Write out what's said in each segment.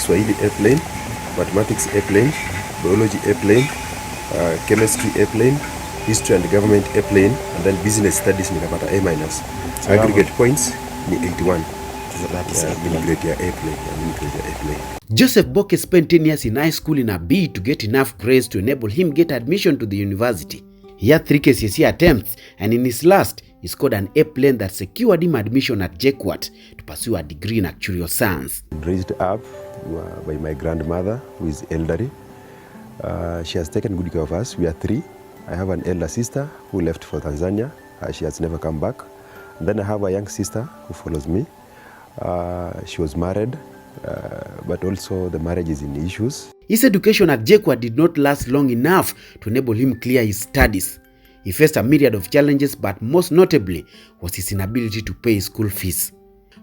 Swahili A-plane, Mathematics A-plane, Biology A-plane, Chemistry A-plane, History and Government A-plane, and then Business Studies nikapata A-. So aggregate points ni 81. So that is grade ya A-plane. Joseph Boke spent 10 years in high school in a bid to get enough grades to enable him get admission to the university. He had 3 KCSE attempts, and in his last, he scored an A-plane that secured him admission at JKUAT to pursue a degree in actuarial science. Raised up by my grandmother, who is elderly. She has taken good care of us. We are 3. I have an elder sister who left for Tanzania. She has never come back. And then I have a young sister who follows me. She was married, but also the marriage is in issues. His education at JKUAT did not last long enough to enable him clear his studies. He faced a myriad of challenges, but most notably was his inability to pay his school fees.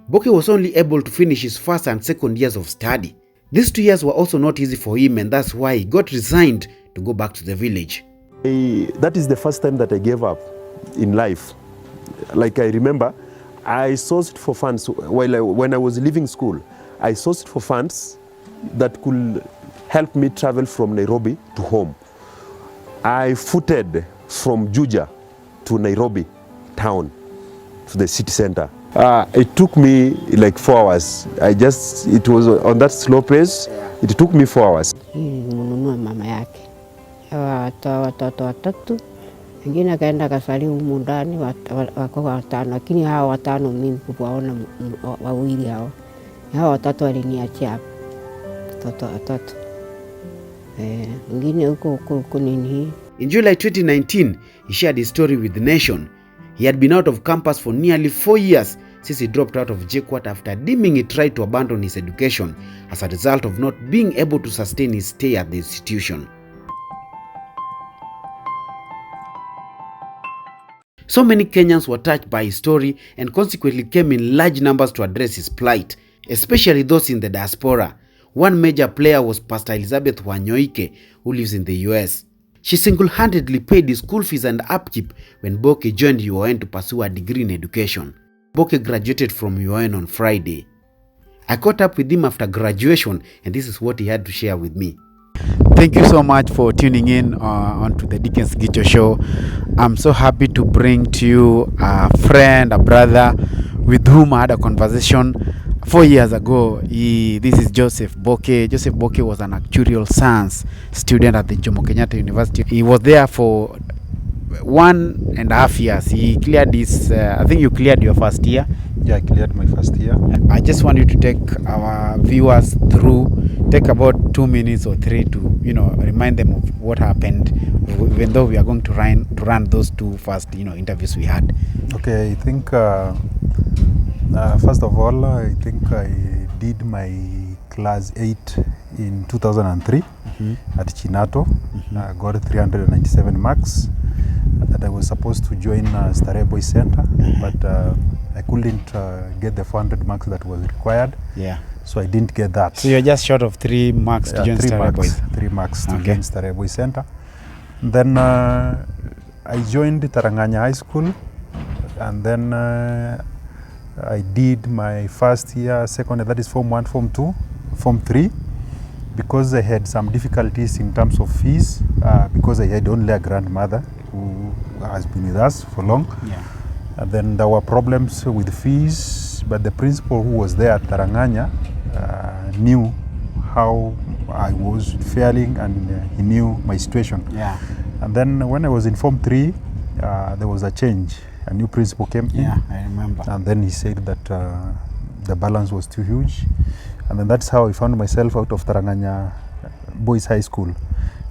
Boke was only able to finish his first and second years of study. These 2 years were also not easy for him, and that's why he got resigned to go back to the village. That is the first time that I gave up in life. Like I remember, I sourced for funds when I was leaving school. I sourced for funds that could help me travel from Nairobi to home. I footed from Juja to Nairobi town, to the city center. It took me like 4 hours. It was on that slow pace. It took me 4 hours. Nilimnunua mama yake. Watoto watatu. Wengine kaenda kasali humu ndani wako 5, lakini hao 5 mimi kuwaona wawili hao. Hao watatu waliniachia hapo. Watoto watatu. Wengine huko nini. In July 2019, he shared his story with the nation. He had been out of campus for nearly 4 years since he dropped out of JKUAT after deeming he tried to abandon his education as a result of not being able to sustain his stay at the institution. So many Kenyans were touched by his story and consequently came in large numbers to address his plight, especially those in the diaspora. One major player was Pastor Elizabeth Wanyoike, who lives in the US. She single-handedly paid his school fees and upkeep when Boke joined UON to pursue a degree in education. Boke graduated from UON on Friday. I caught up with him after graduation, and this is what he had to share with me. Thank you so much for tuning in onto the Dickens Gicho Show. I'm so happy to bring to you a friend, a brother with whom I had a conversation 4 years ago. This is Joseph Boke. Joseph Boke was an actuarial science student at the Jomo Kenyatta University. He was there for 1.5 years. He cleared his, I think you cleared your first year. Yeah, I cleared my first year. I just want you to take our viewers through, take about 2 minutes or 3 to, remind them of what happened, even though we are going to run those 2 first, interviews we had. Okay, I think, first of all, I think I did my class 8 in 2003 at Chinato. I got 397 marks. That I was supposed to join Starehe Boys Center, but I couldn't get the 400 marks that was required. Yeah. So I didn't get that. So you're just short of 3 marks to join Starehe Boys. 3 marks to join Starehe Boys Center. Then I joined Taranganya High School, and then I did my first year, second, that is Form 1, Form 2, Form 3. Because I had some difficulties in terms of fees, because I had only a grandmother who has been with us for long. Yeah. And then there were problems with fees, but the principal who was there at Taranganya knew how I was faring, and he knew my situation. Yeah. And then when I was in Form 3, there was a change. A new principal came in. Yeah, I remember. And then he said that the balance was too huge. And then that's how I found myself out of Taranganya Boys High School.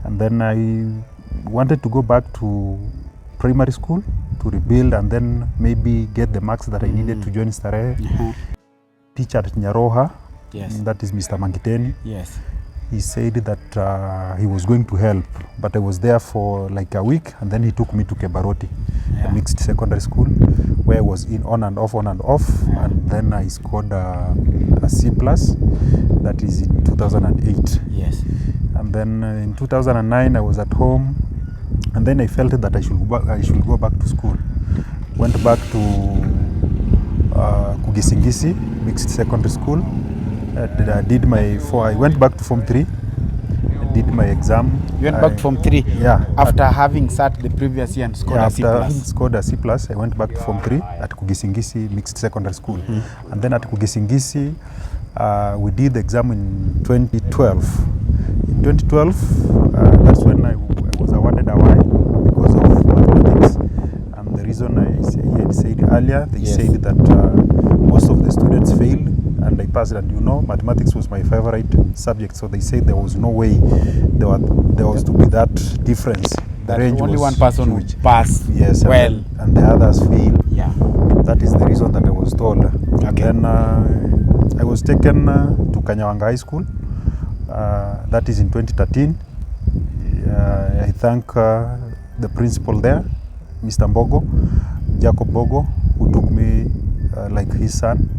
And then I wanted to go back to primary school to rebuild and then maybe get the marks that I needed to join Starehe. Teacher at Nyaroha, that is Mr. Mangiteni. Yes. He said that he was going to help, but I was there for like a week, and then he took me to Kebaroti, a mixed secondary school, where I was in on and off, and then I scored a C+, that is in 2008. Yes. And then in 2009 I was at home, and then I felt that I should go back to school. Went back to Kugisingisi, mixed secondary school, I did my I went back to Form 3. I did my exam. You went back to Form 3? Yeah. After having sat the previous year and scored a C+. After having scored a C+, I went back to Form 3 at Kugisingisi Mixed Secondary School. And then at Kugisingisi, we did the exam in 2012. In 2012, that's when I was awarded a Y because of mathematics. And the reason I had said earlier, they said that most of the students failed and I passed. And you know, mathematics was my favorite subject, so they said there was no way there was to be that difference. The range only was one person huge. would pass Well, and the others failed. Yeah. That is the reason that I was told. Okay. Then I was taken to Kanyawanga High School. That is in 2013. I thank the principal there, Mr. Mbogo, Jacob Bogo, who took me like his son.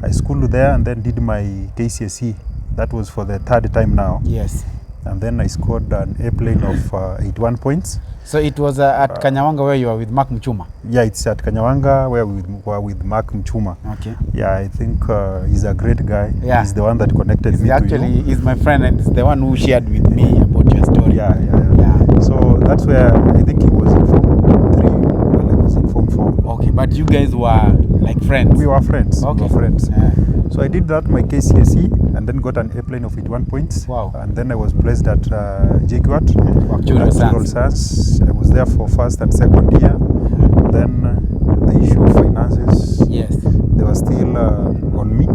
I schooled there and then did my KCSE. That was for the third time now. Yes. And then I scored an A-plane of 81 points. So it was at Kanyawanga where you were with Mark Mchuma? Yeah, it's at Kanyawanga where we were with Mark Mchuma. Okay. Yeah, I think he's a great guy. Yeah. He's the one that connected me to you. Actually, he's my friend and he's the one who shared with me about your story. Yeah. So that's where I think he was in Form 3 while I was in Form 4. Okay, but you guys were like friends? We were friends. Okay. We were friends. Yeah. So I did that, my KCSE, and then got an A-plane of 81 points. Wow. And then I was placed at JQuat, Actuarial Science. I was there for first and second year. Then the issue of finances, Yes. they were still on me.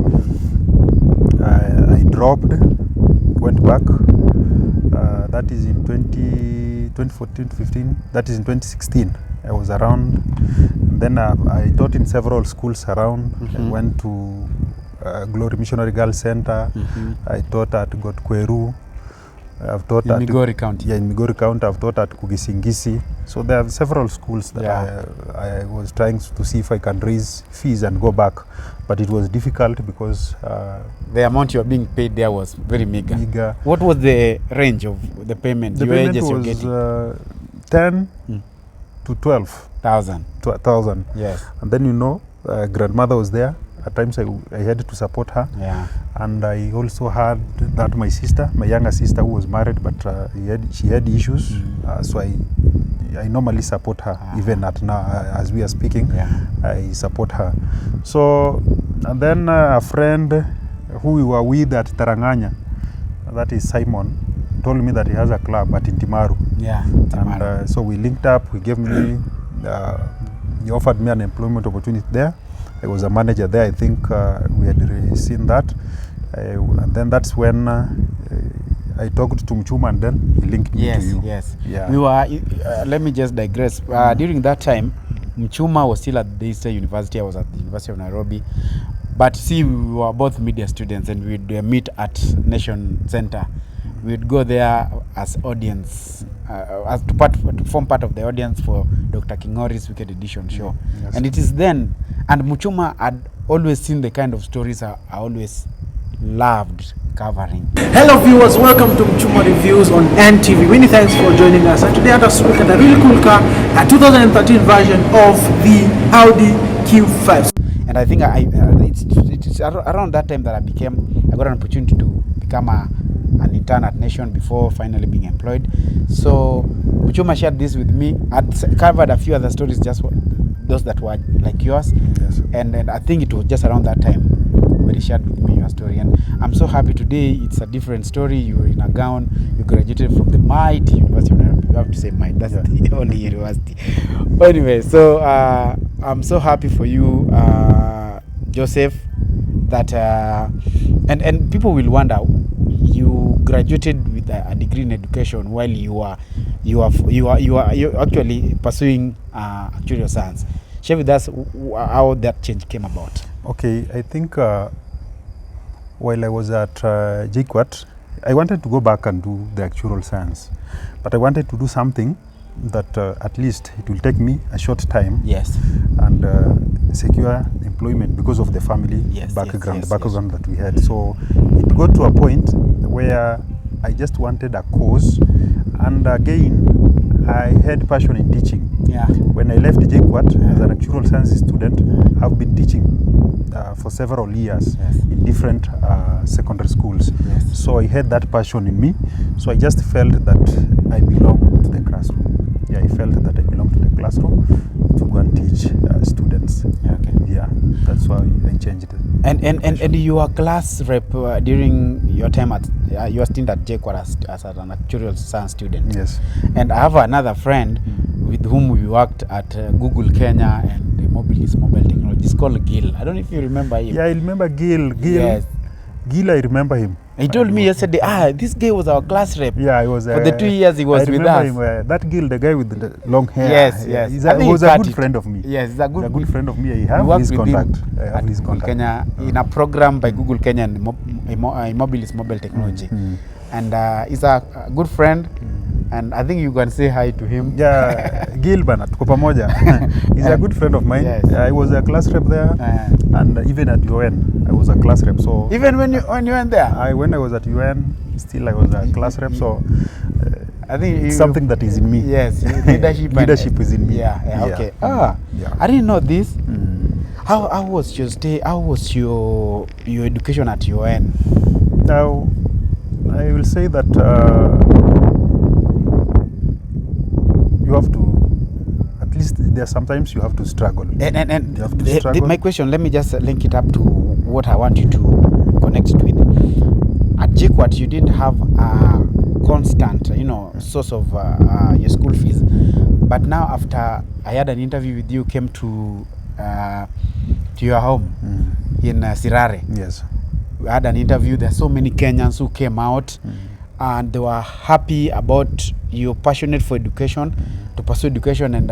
I dropped, went back. That is in 2014, 15. That is in 2016. I was around. Then I taught in several schools around. I went to Glory Missionary Girls Center. I taught at Gotkweru. I've taught in Migori County. Yeah, in Migori County. I've taught at Kugisingisi. So there are several schools that I was trying to see if I can raise fees and go back. But it was difficult because the amount you were being paid there was very meager. What was the range of the payment? The payment was 10 to 12,000. Yes. And then, you know, grandmother was there. At times I had to support her. Yeah. And I also had that my sister, my younger sister, who was married, but she had issues. So I normally support her, even at now, as we are speaking. I support her. So, and then a friend who we were with at Taranganya, that is Simon, told me that he has a club at Intimaru. Yeah. And so we linked up. He gave me, he offered me an employment opportunity there. I was a manager there. I think we had seen that. And then that's when I talked to Mchuma and then he linked me to you. Yes. Yeah. We were, let me just digress. During that time, Mchuma was still at the Eastern University. I was at the University of Nairobi. But see, we were both media students and we'd meet at Nation Center. We'd go there as audience, as to form part of the audience for Dr. Kingori's Wicked Edition show. Yes. And it is then, and Mchuma had always seen the kind of stories I always loved covering. Hello viewers, welcome to Mchuma Reviews on NTV. Many thanks for joining us. And today I have to look at a really cool car, a 2013 version of the Audi Q5. And I think it's around that time that I got an opportunity to become an intern at Nation before finally being employed. So Mchuma shared this with me. I'd covered a few other stories, just those that were like yours. Yes. And I think it was just around that time where he shared with me your story. And I'm so happy today. It's a different story. You were in a gown. You graduated from the mighty University of Nairobi. You have to say might. That's the only university. But anyway, so I'm so happy for you, Joseph, that and people will wonder, you graduated with a degree in education while you are actually pursuing actuarial science. Share with us how that change came about. Okay, I think while I was at JQuat, I wanted to go back and do the actuarial science, but I wanted to do something that at least it will take me a short time. Yes. And secure employment because of the family background that we had. So it got to a point where I just wanted a course, and again I had passion in teaching. Yeah. When I left JKUAT as a natural science student, I've been teaching for several years in different secondary schools. Yes. So I had that passion in me. So I just felt that I belonged to the classroom. Yeah, I felt that I belonged to the classroom to go and teach students. Okay. Yeah, that's why I changed it. And you were class rep during your time at your stint at JKUAT as an natural science student. Yes. And I have another friend with whom we worked at Google Kenya and the Mobilis Mobile Technology. It's called Gil. I don't know if you remember him. Yeah, I remember Gil. Yes. Gil, I remember him. He told me yesterday, this guy was our class rep. Yeah, I was. For the 2 years he was I with remember us. Him, that Gil, the guy with the long hair. Yes, yeah, yes. He was a good friend of me. Yes, he's a good friend of me. I we worked have his with contact. him I have at his Google contact. Kenya in a program by Google Kenya and Mobilis Mobile Technology. And he's a good friend. And I think you can say hi to him. Yeah, Gil bana, tuko pamoja. He's a good friend of mine. Yes. I was a class rep there, and even at UN, I was a class rep. So even when you went there, when I was at UN, still I was a class rep. So I think it's something that is in me. Yes, leadership. Leadership is in me. Yeah, okay. Yeah. I didn't know this. How was your stay? How was your education at UN? Now, I will say that you have to, at least there sometimes you have to struggle. And you have to struggle. my question, let me just link it up to what I want you to connect it with. At JKUAT, you didn't have a constant, source of your school fees. But now, after I had an interview with you, came to your home in Sirare. Yes. We had an interview. There are so many Kenyans who came out and they were happy about you passionate for education, to pursue education, and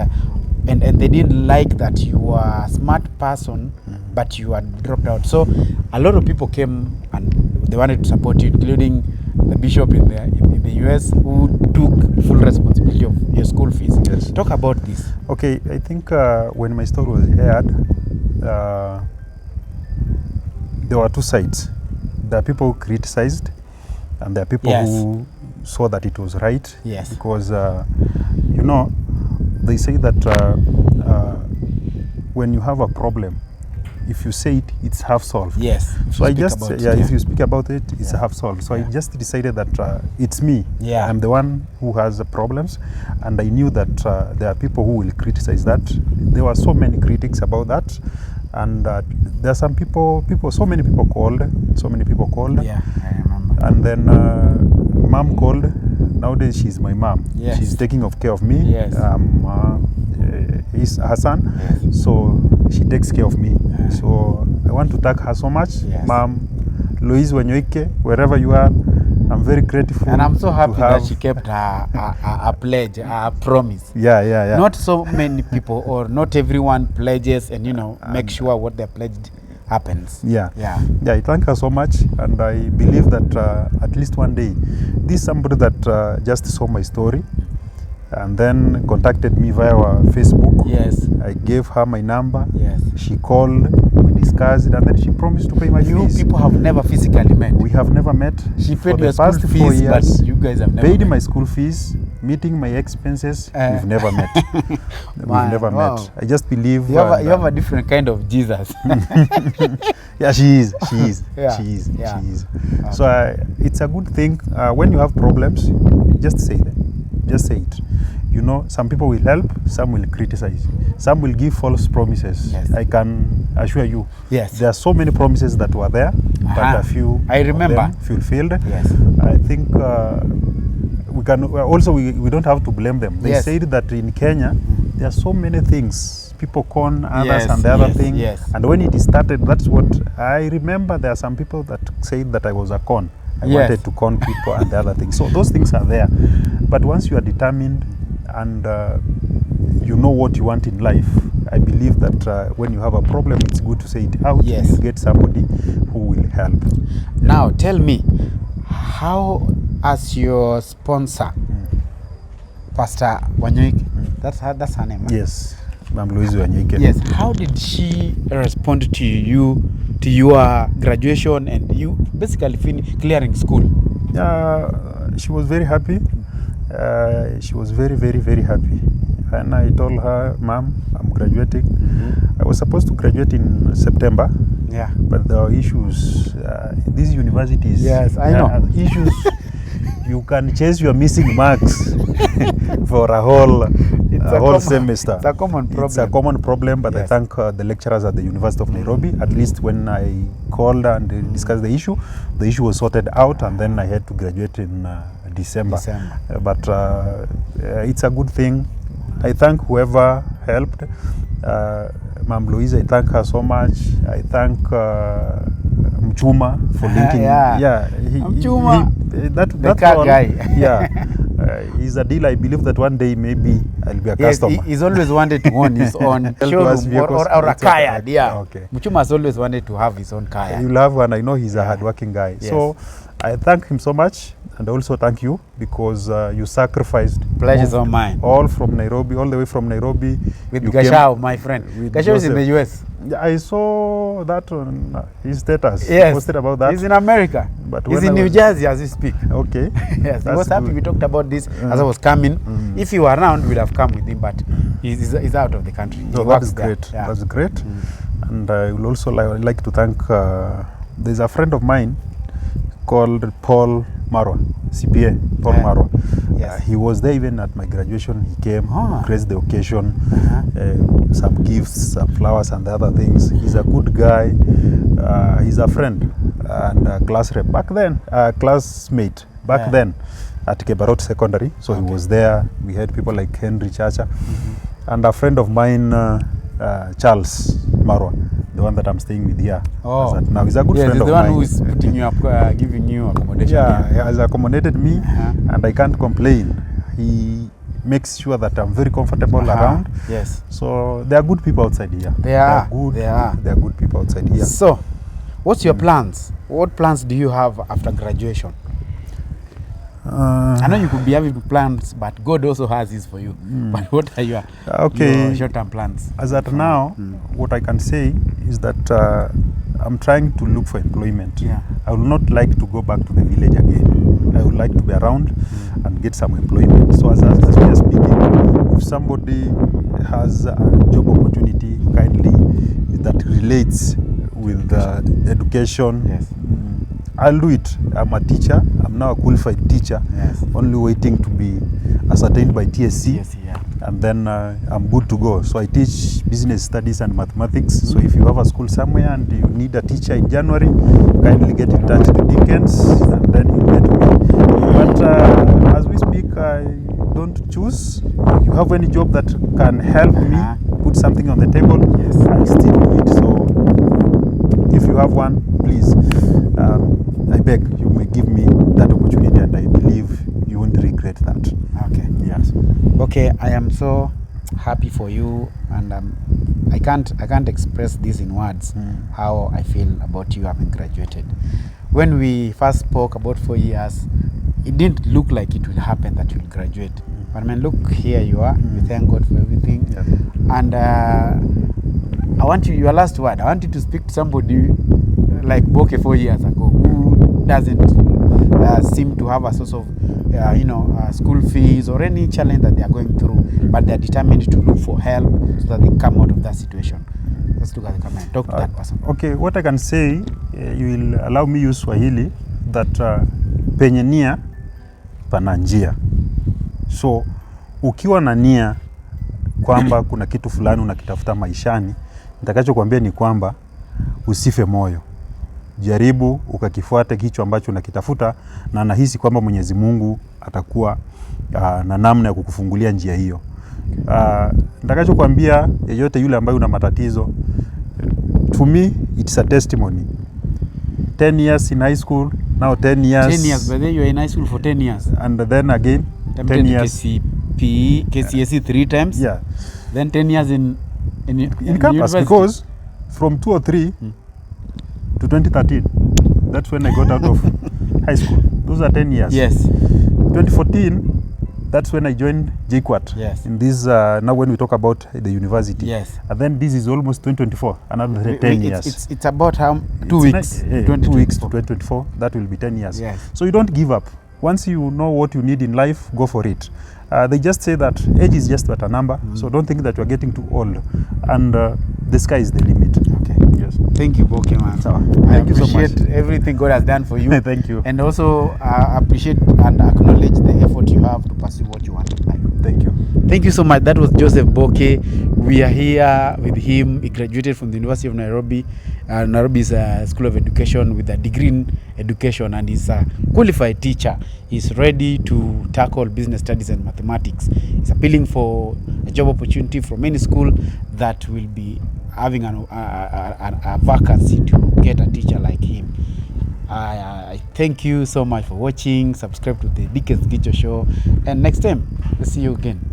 they didn't like that you were a smart person, but you had dropped out. So a lot of people came and they wanted to support you, including the bishop in the US, who took full responsibility of your school fees. Yes. Talk about this. Okay, I think when my story was aired, there were two sides. There are people who criticized, and there are people who saw that it was right. Yes. Because, they say that when you have a problem, if you say it, it's half solved. Yes. So I just, if you speak about it, it's half solved. So I Yeah. just decided that it's me. Yeah. I'm the one who has the problems, and I knew that there are people who will criticize that. There were so many critics about that, and there are some people, so many people called. Yeah, I remember. And then mom called. Nowadays she's my mom. Yes. She's taking care of me. Yes. He's her son. Yes. So she takes care of me. So I want to thank her so much. Yes. Mom, Louise Wanyoike, wherever you are, I'm very grateful. And I'm so happy to that have she kept her pledge, her promise. Yeah. Not so many people, or not everyone pledges and make sure what they pledged happens. Yeah. I thank her so much, and I believe that at least one day, this is somebody that just saw my story and then contacted me via Facebook. Yes. I gave her my number. Yes. She called, we discussed it, and then she promised to pay my You fees. people have never physically met. We have never met. She For paid the your school past 4 fees, years, but you guys have never paid met. my school fees, meeting my expenses. We've never met. We've Man, never wow. met. I just believe You have a different kind of Jesus. yeah, she is. Yeah. She is. Yeah. She is. Okay. So it's a good thing. When you have problems, just say them. Just say it. Some people will help, some will criticize, some will give false promises. Yes. I can assure you. Yes. There are so many promises that were there, but a few I remember. of them fulfilled. Yes. I think we can also we don't have to blame them. They Yes. said that in Kenya there are so many things. People con others Yes, and the other yes, thing. yes. And when it started, that's what I remember. There are some people that said that I was a con. I Yes. wanted to con people and the other things. So those things are there. But once you are determined and you know what you want in life, I believe that when you have a problem, it's good to say it out. Yes. You get somebody who will help. Now tell me, how as your sponsor, Pastor Wanyoike, that's her name. Right? Yes, Ma'am Louise Wanyoike. Yes. How did she respond to you, to your graduation, and you basically clearing school? She was very happy. She was very, very, very happy. And I told her, Mom, I'm graduating. I was supposed to graduate in September, Yeah. but there are issues. These universities, Yes, I know. issues. You can chase your missing marks for a whole semester. It's a common problem. It's a common problem, but I Yes. thank the lecturers at the University of Nairobi. At least when I called and discussed the issue was sorted out, and then I had to graduate in December. But it's a good thing. I thank whoever helped. Ma'am Louise, I thank her so much. I thank Mchuma for linking. Mchuma, that's car all. guy. Yeah, he's a deal. I believe that one day maybe I'll be a Yes, customer. he's always wanted to own his own Help us showroom vehicles. or a It's kaya. okay. Yeah. Okay. Muchuma has always wanted to have his own kaya. You'll have one. I know he's a hardworking guy. Yes. So I thank him so much, and also thank you because you sacrificed. Pleasure's moved all mine. All from Nairobi, all the way from Nairobi. With You Gashao, my friend. with Gashao is in the Joseph. US. Yeah, I saw that on his status. He Yes. posted about that. He's in America. But He's when in I New was- Jersey as we speak. Okay. Yes, he That's was happy. good. We talked about this as I was coming. If you were around, we'd have come with him, but he's out of the country. No, He that works is there. great. Yeah. That's great. And I will also like to thank. There's a friend of mine called Paul Marwa, CPA. Paul Yeah. Marwa. Yes. He was there even at my graduation. He came, Ah. graced the occasion, some gifts, some flowers, and the other things. He's a good guy. He's a friend and a class rep back then, classmate back Yeah. then at Kebarot Secondary. So he was there. We had people like Henry Chacha and a friend of mine, Charles Marwa, the one that I'm staying with here. Oh. As at now, he's a good Yes, friend he's of the one mine. who is putting you up, giving you accommodation. Yeah, here. he has accommodated me, Uh-huh. and I can't complain. He makes sure that I'm very comfortable around. Yes. So there are good people outside here. They are. good. They are. There are good people outside here. So, what's your plans? What plans do you have after graduation? I know you could be having plans, but God also has his for you. But what are your short-term plans? As at now, what I can say is that I'm trying to look for employment. Yeah. I would not like to go back to the village again. I would like to be around and get some employment. So as we are speaking, if somebody has a job opportunity kindly that relates with education, Yes. I'll do it. I'm a teacher. I'm now a qualified teacher. Yes. Only waiting to be ascertained by TSC. Yes, yeah. And then I'm good to go. So I teach business studies and mathematics. So if you have a school somewhere and you need a teacher in January, kindly get in touch with Dickens and then you get me. But as we speak, I don't choose. You have any job that can help me put something on the table, Yes. I'll still do it. So if you have one, please, I beg you may give me that opportunity, and I believe you won't regret that. Okay. Yes. Okay, I am so happy for you, and I can't express this in words how I feel about you having graduated. When we first spoke about 4 years, it didn't look like it will happen that you'll graduate. But I mean, look, here you are. We thank God for everything. Yes. And I want you, your last word, I want you to speak to somebody like Boke 4 years ago who doesn't seem to have a source of school fees or any challenge that they are going through, but they are determined to look for help so that they come out of that situation. Let's look at the camera and talk to that person. Okay, what I can say, you will allow me use Swahili, that penye nia pana njia. So ukiwa na nia kwamba kuna kitu fulani unakitafuta maishani, nitakachokuambia ni kwamba usife moyo. Jaribu ukakifuate kicho ambacho unakitafuta, na nahisi kwamba Mwenyezi Mungu atakuwa na namna ya kukufungulia njia hiyo. Nitakachokuambia yeyote yule ambaye una matatizo, to me it's a testimony. 10 years in high school, now 10 years. 10 years, but then you were in high school for 10 years. And then again, 10 years. KCSE 3 times. Yeah. Then 10 years in campus, university. because from 2003 to 2013, that's when I got out of high school. Those are 10 years. Yes. 2014, that's when I joined JQuat. Yes. In this, now when we talk about the university. Yes. And then this is almost 2024, another 10 years. It's about how 2 It's weeks. 2 weeks to 2024, that will be 10 years. Yes. So you don't give up. once you know what you need in life, go for it. They just say that age is just but a number, so don't think that you're getting too old, and the sky is the limit. Okay. Yes. Thank you, Boke, man. So, I thank you so much. appreciate everything God has done for you. Thank you. And also appreciate and acknowledge the effort you have to pursue what you want in life. Thank you. Thank you so much. That was Joseph Boke. We are here with him. He graduated from the University of Nairobi. Nairobi is a school of education with a degree in education, and he's a qualified teacher. He's ready to tackle business studies and mathematics. He's appealing for a job opportunity from any school that will be having a vacancy to get a teacher like him. I thank you so much for watching. Subscribe to the Dickens Gicho Show, and next time we'll see you again.